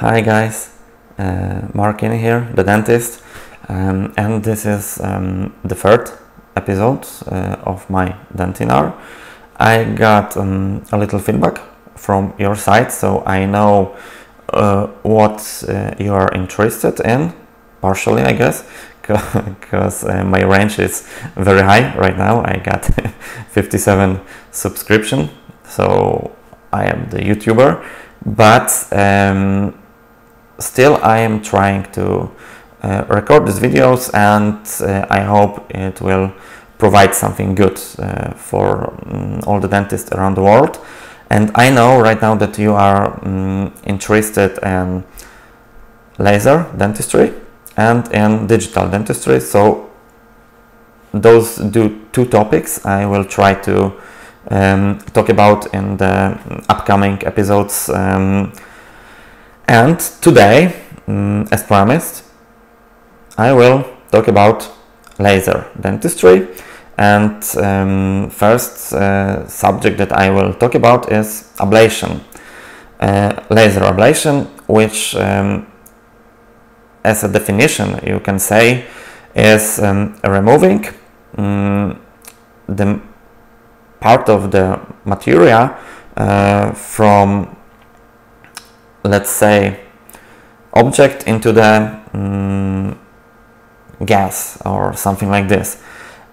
Hi guys, Mark here, the dentist, and this is the third episode of my Dentinar. I got a little feedback from your side, so I know what you are interested in, partially I guess, because my range is very high right now. I got 57 subscription, so I am the YouTuber, but still I am trying to record these videos, and I hope it will provide something good for all the dentists around the world. And I know right now that you are interested in laser dentistry and in digital dentistry, so those two topics I will try to talk about in the upcoming episodes. And today, as promised, I will talk about laser dentistry. And first subject that I will talk about is ablation. Laser ablation, which as a definition you can say is removing the part of the material from, let's say, object into the gas or something like this.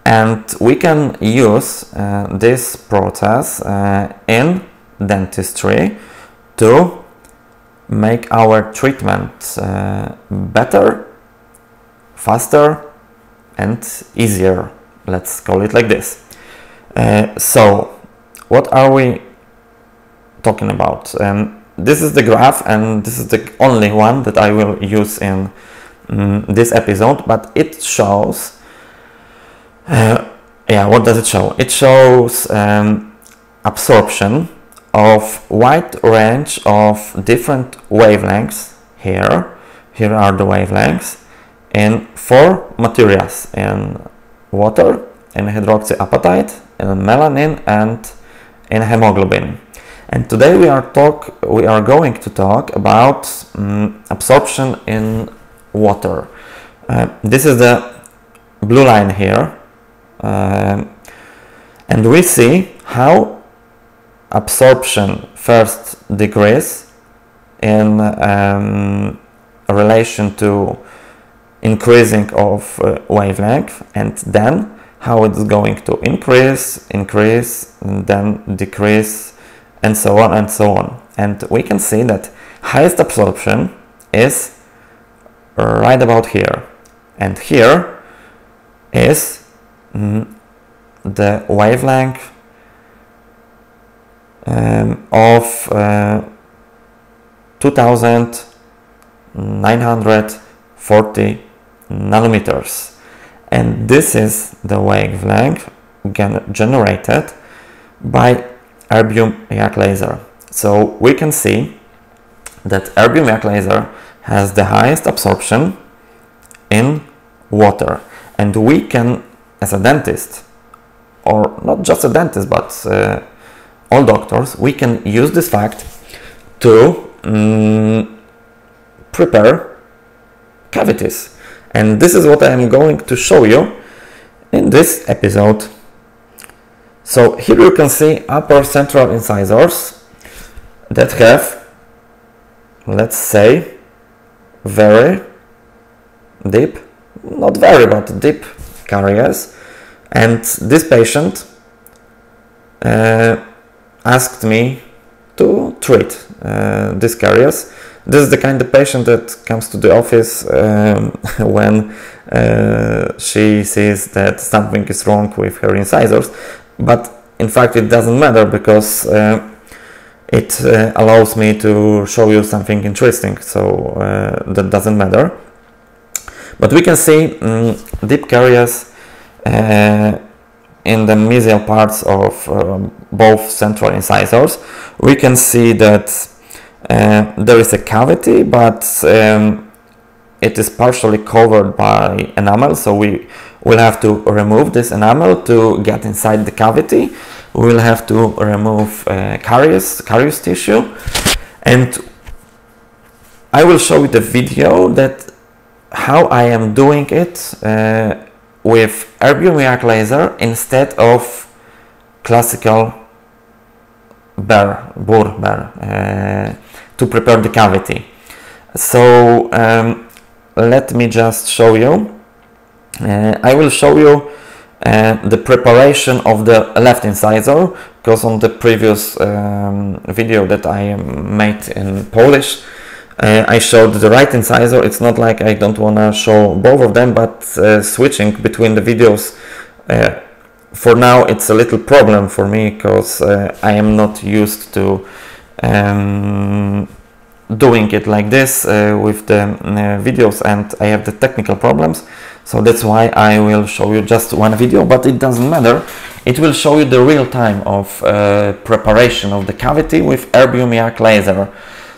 And we can use this process in dentistry to make our treatment better, faster and easier. Let's call it like this. So what are we talking about? This is the graph, and this is the only one that I will use in this episode, but it shows what does it show? It shows absorption of wide range of different wavelengths. Here are the wavelengths in 4 materials: in water, in hydroxyapatite, in melanin and in hemoglobin. And today we are going to talk about absorption in water. This is the blue line here, and we see how absorption first decreases in relation to increasing of wavelength, and then how it's going to increase, and then decrease, and so on and so on. And we can see that highest absorption is right about here, and here is the wavelength of 2940 nanometers, and this is the wavelength generated by erbium YAG laser. So we can see that erbium YAG laser has the highest absorption in water, and we can, as a dentist, or not just a dentist but all doctors, we can use this fact to prepare cavities. And this is what I am going to show you in this episode. So here you can see upper central incisors that have, let's say, very deep, not very, but deep carious. And this patient asked me to treat this carious. This is the kind of patient that comes to the office when she sees that something is wrong with her incisors, but in fact it doesn't matter, because it allows me to show you something interesting, so that doesn't matter. But we can see deep carious in the mesial parts of both central incisors. We can see that there is a cavity, but it is partially covered by enamel, so we will have to remove this enamel to get inside the cavity. We will have to remove carious tissue, and I will show you the video that how I am doing it with erbium YAG laser instead of classical burr to prepare the cavity. So let me just show you. I will show you the preparation of the left incisor, because on the previous video that I made in Polish, I showed the right incisor. It's not like I don't want to show both of them, but switching between the videos for now it's a little problem for me, because I am not used to doing it like this with the videos, and I have the technical problems. So that's why I will show you just one video, but it doesn't matter. It will show you the real time of preparation of the cavity with erbium YAG laser.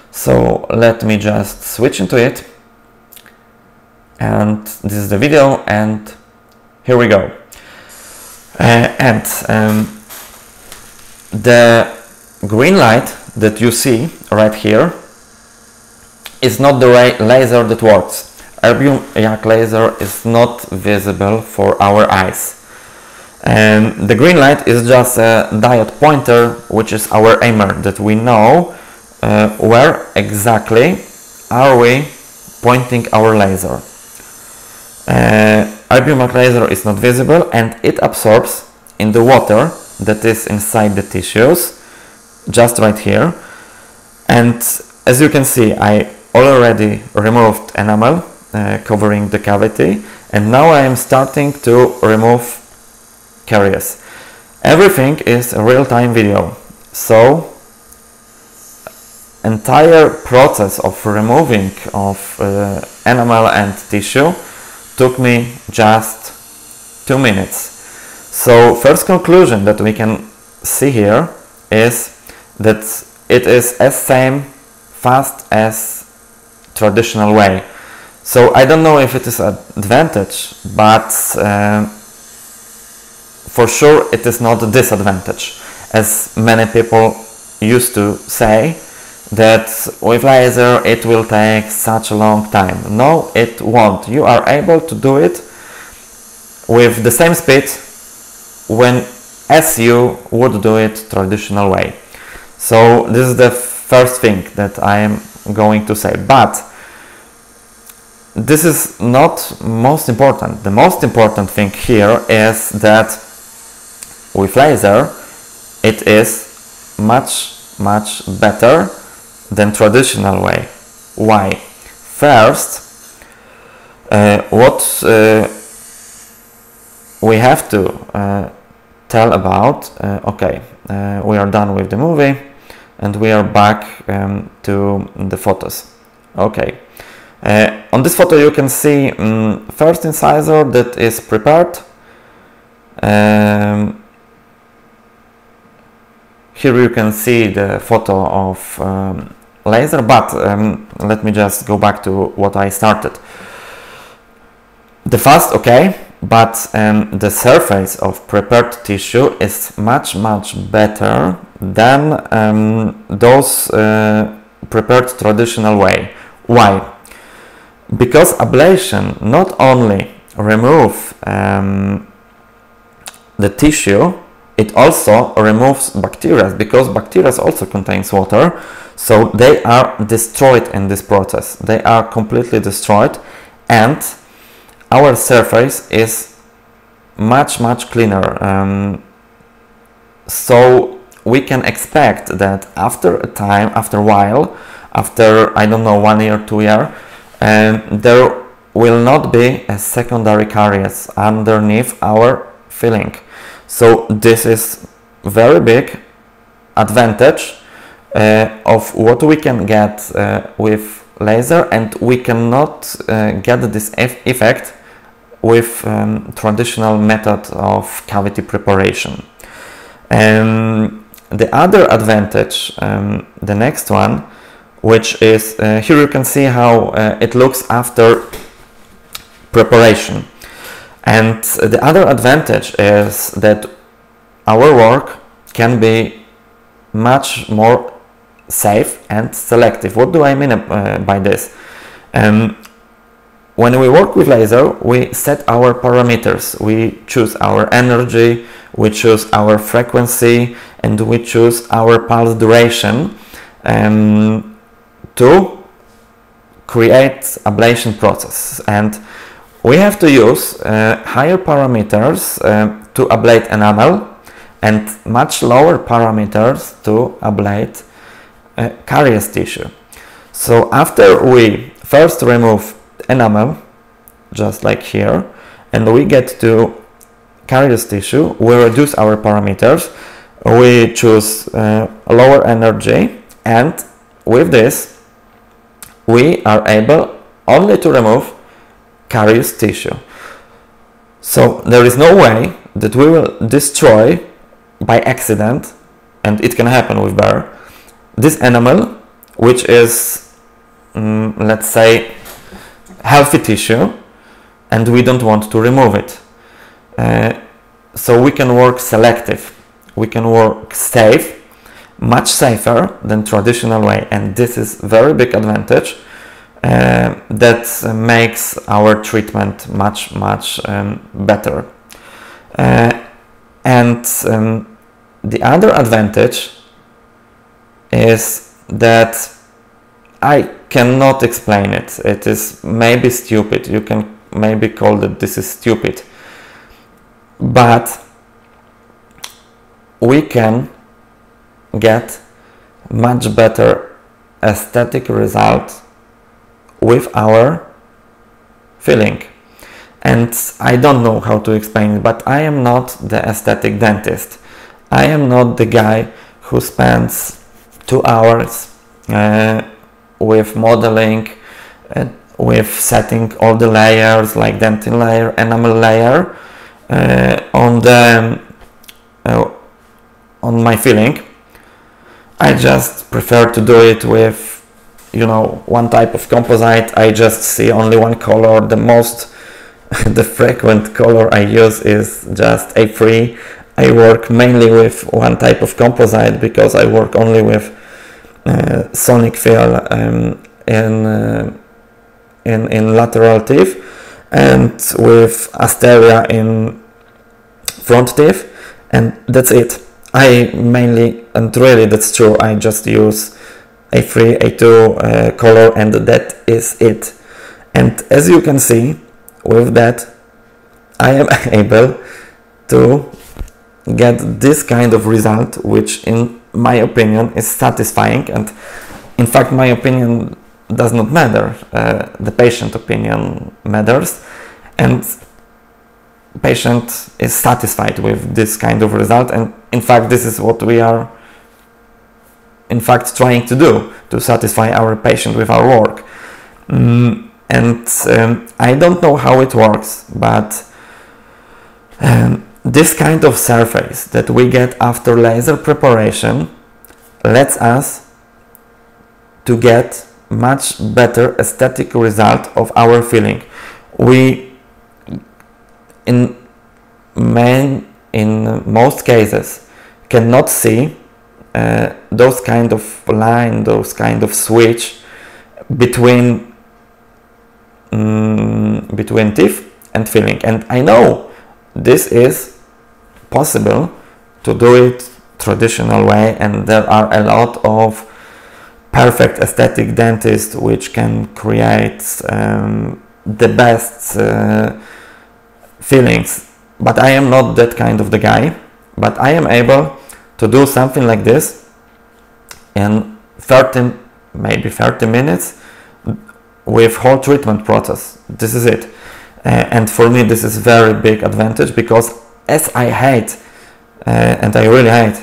So let me just switch into it, and this is the video, and here we go. The green light that you see right here is not the laser that works. Erbium YAG laser is not visible for our eyes. The green light is just a diode pointer, which is our aimer, that we know where exactly are we pointing our laser. Erbium YAG laser is not visible, and it absorbs in the water that is inside the tissues, just right here. And as you can see, I already removed enamel covering the cavity, and now I am starting to remove carious. Everything is a real-time video, so entire process of removing of enamel and tissue took me just 2 minutes. So first conclusion that we can see here is that it is as fast as traditional way. So I don't know if it is an advantage, but for sure it is not a disadvantage, as many people used to say that with laser it will take such a long time. No, it won't. You are able to do it with the same speed as you would do it traditional way. So this is the first thing that I am going to say, but this is not most important. The most important thing here is that with laser it is much better than traditional way. Why? First, what we have to tell about, we are done with the movie and we are back to the photos. Okay, on this photo you can see first incisor that is prepared. Here you can see the photo of laser, but let me just go back to what I started. The fast, okay, but the surface of prepared tissue is much better than those prepared traditional way. Why? Because ablation not only remove the tissue, it also removes bacteria, because bacteria also contains water, so they are destroyed in this process. They are completely destroyed, and our surface is much cleaner. So we can expect that after a time, after a while, after, I don't know, 1 year, 2 years, there will not be a secondary carious underneath our filling. So this is very big advantage of what we can get with laser, and we cannot get this effect with traditional method of cavity preparation. The other advantage, the next one, which is here you can see how it looks after preparation. And the other advantage is that our work can be much more safe and selective. What do I mean by this? When we work with laser, we set our parameters. We choose our energy, we choose our frequency, and we choose our pulse duration to create ablation process. And we have to use higher parameters to ablate enamel and much lower parameters to ablate carious tissue. So after we first remove enamel, just like here, and we get to carious tissue, we reduce our parameters, we choose lower energy, and with this we are able only to remove carious tissue. So there is no way that we will destroy by accident, and it can happen with burr, this enamel, which is let's say healthy tissue, and we don't want to remove it. So we can work selective, we can work safe, much safer than traditional way, and this is very big advantage that makes our treatment much better. And the other advantage is that I cannot explain it. It is maybe stupid. You can maybe call that this is stupid. But we can get much better aesthetic result with our filling. And I don't know how to explain it, but I am not the aesthetic dentist. I am not the guy who spends 2 hours with modeling, with setting all the layers like dentin layer, enamel layer on my filling. I just prefer to do it with, you know, one type of composite. I just see only one color. The frequent color I use is just A3. I work mainly with one type of composite because I work only with sonic fill in lateral teeth and with asteria in front teeth, and that's it. I mainly, and really that's true, I just use A3, A2 color, and that is it. And as you can see, with that I am able to get this kind of result, which in my opinion is satisfying. And in fact my opinion does not matter, the patient opinion matters, and patient is satisfied with this kind of result. And in fact this is what we are in fact trying to do, to satisfy our patient with our work. And I don't know how it works, but this kind of surface that we get after laser preparation lets us to get much better aesthetic result of our filling. We in most cases cannot see those kind of line, those kind of switch between teeth and filling. And I know this is possible to do it traditional way, and there are a lot of perfect aesthetic dentists which can create the best fillings, but I am not that kind of the guy. But I am able to do something like this in 30, maybe 30 minutes with whole treatment process. This is it. And for me this is very big advantage, because as I hate and I really hate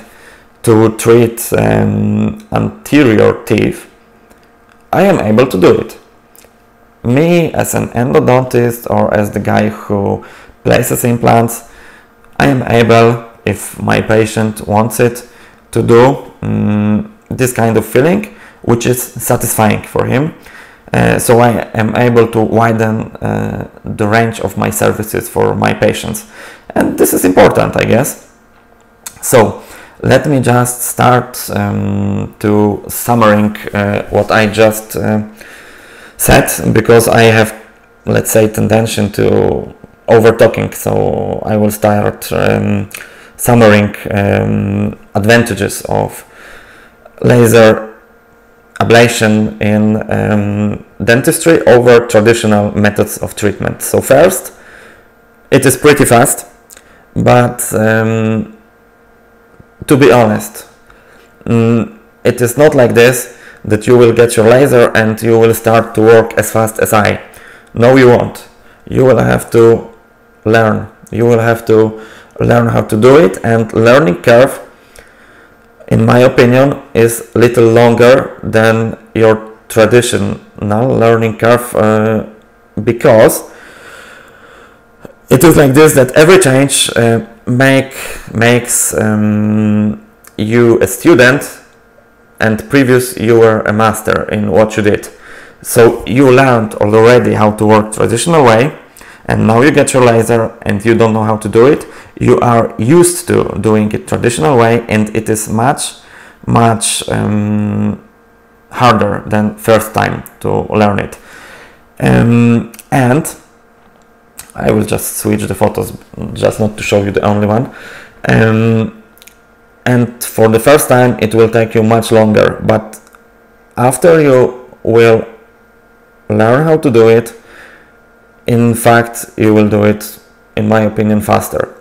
to treat anterior teeth, I am able to do it. Me as an endodontist or as the guy who places implants, I am able, if my patient wants it, to do this kind of filling which is satisfying for him. So I am able to widen the range of my services for my patients, and this is important, I guess. So let me just start to summarizing what I just said, because I have, let's say, tendency to over talking, so I will start summarizing advantages of laser ablation in dentistry over traditional methods of treatment. So first, it is pretty fast, but to be honest, it is not like this, that you will get your laser and you will start to work as fast as I. No, you won't. You will have to learn. You will have to learn how to do it, and learning curve, in my opinion, is a little longer than your traditional learning curve, because it is like this, that every change makes you a student, and previous you were a master in what you did. So you learned already how to work traditional way, and now you get your laser and you don't know how to do it. You are used to doing it traditional way, and it is much harder than first time to learn it. And I will just switch the photos, just not to show you the only one. And for the first time it will take you much longer, but after you will learn how to do it, in fact you will do it, in my opinion, faster.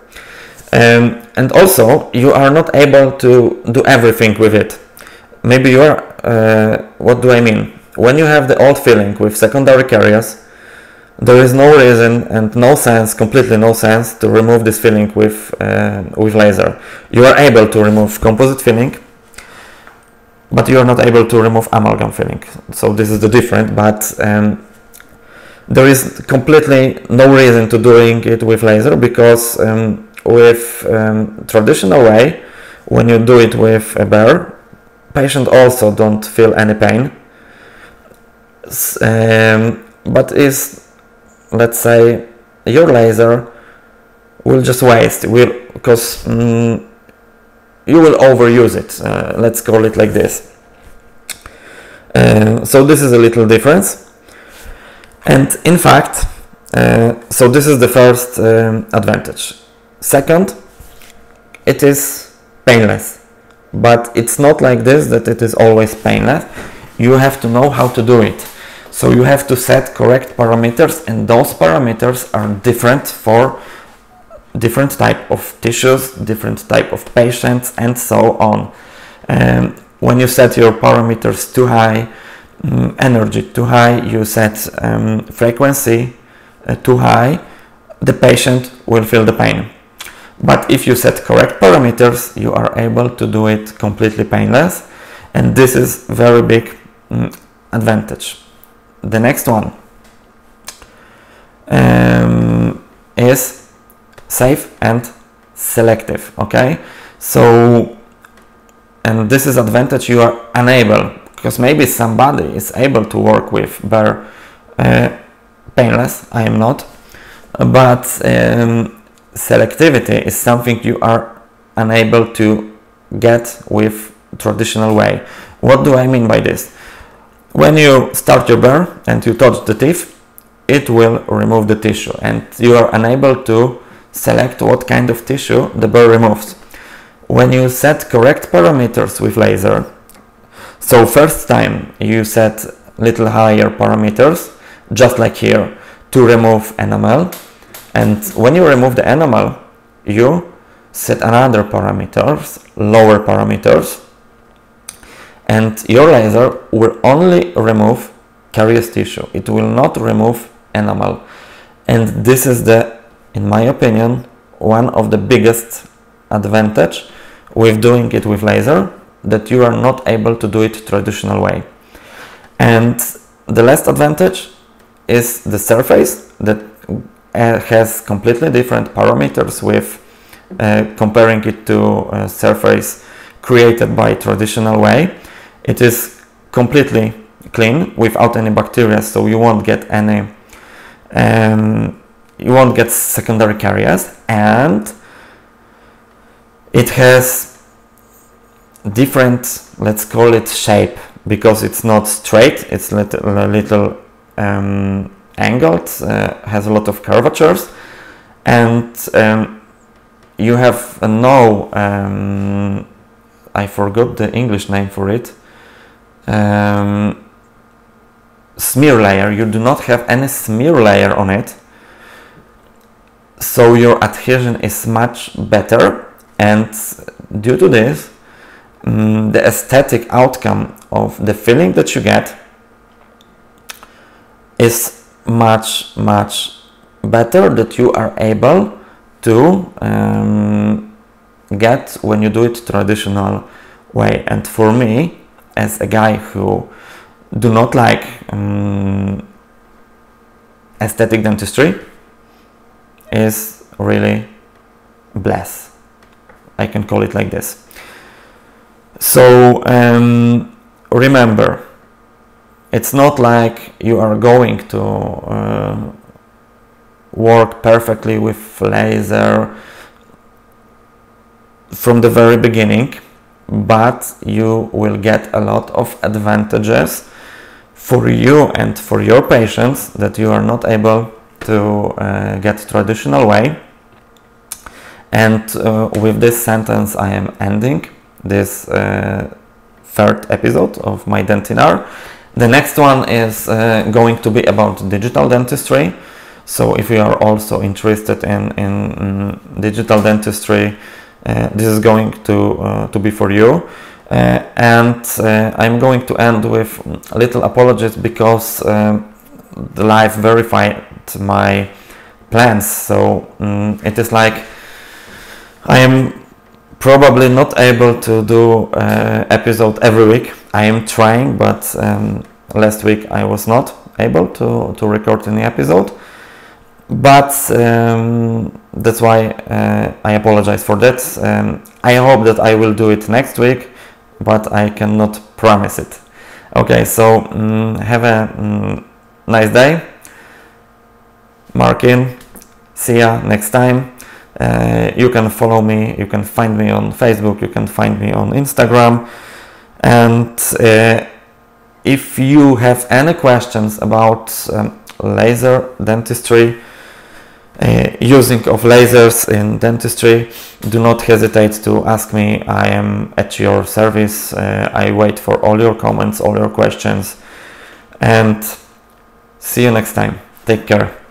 And also you are not able to do everything with it. Maybe you are, what do I mean? When you have the old filling with secondary carious, there is no reason and no sense, completely no sense, to remove this filling with laser. You are able to remove composite filling, but you are not able to remove amalgam filling. So this is the difference, but there is completely no reason to doing it with laser, because with traditional way, when you do it with a burr, patient also don't feel any pain, but is, let's say, your laser will just waste, because you will overuse it, let's call it like this. So this is a little difference, and in fact, so this is the first advantage. Second, it is painless, but it's not like this, that it is always painless. You have to know how to do it. So you have to set correct parameters, and those parameters are different for different type of tissues, different type of patients, and so on. When you set your parameters too high, energy too high, you set frequency too high, the patient will feel the pain. But if you set correct parameters, you are able to do it completely painless, and this is very big advantage. The next one is safe and selective. Okay, so, and this is advantage you are unable, because maybe somebody is able to work with bare painless. I am not, but selectivity is something you are unable to get with traditional way. What do I mean by this? When you start your burr and you touch the teeth, it will remove the tissue, and you are unable to select what kind of tissue the burr removes. When you set correct parameters with laser, so first time you set little higher parameters, just like here, to remove enamel, and when you remove the enamel, you set another parameters, lower parameters, and your laser will only remove carious tissue. It will not remove enamel. And this is the, in my opinion, one of the biggest advantage with doing it with laser, that you are not able to do it traditional way. And the last advantage is the surface, that has completely different parameters with comparing it to a surface created by traditional way. It is completely clean without any bacteria, so you won't get any you won't get secondary carious, and it has different, let's call it shape, because it's not straight, it's a little angled, has a lot of curvatures, and you have no, I forgot the English name for it, smear layer. You do not have any smear layer on it, so your adhesion is much better, and due to this, the aesthetic outcome of the filling that you get is much better that you are able to get when you do it traditional way. And for me, as a guy who do not like aesthetic dentistry, is really blessed. I can call it like this. So remember, it's not like you are going to work perfectly with laser from the very beginning, but you will get a lot of advantages for you and for your patients that you are not able to get traditional way. And with this sentence I am ending this third episode of my Dentinar. The next one is going to be about digital dentistry. So if you are also interested in digital dentistry, this is going to be for you. And I'm going to end with a little apologies because the live verified my plans. So it is like I am probably not able to do episode every week. I am trying, but last week I was not able to record any episode. But that's why I apologize for that. I hope that I will do it next week, but I cannot promise it. Okay, so have a nice day. Mark in. See ya next time. You can follow me, you can find me on Facebook, you can find me on Instagram. And if you have any questions about laser dentistry, using of lasers in dentistry, do not hesitate to ask me. I am at your service. I wait for all your comments, all your questions, and see you next time. Take care.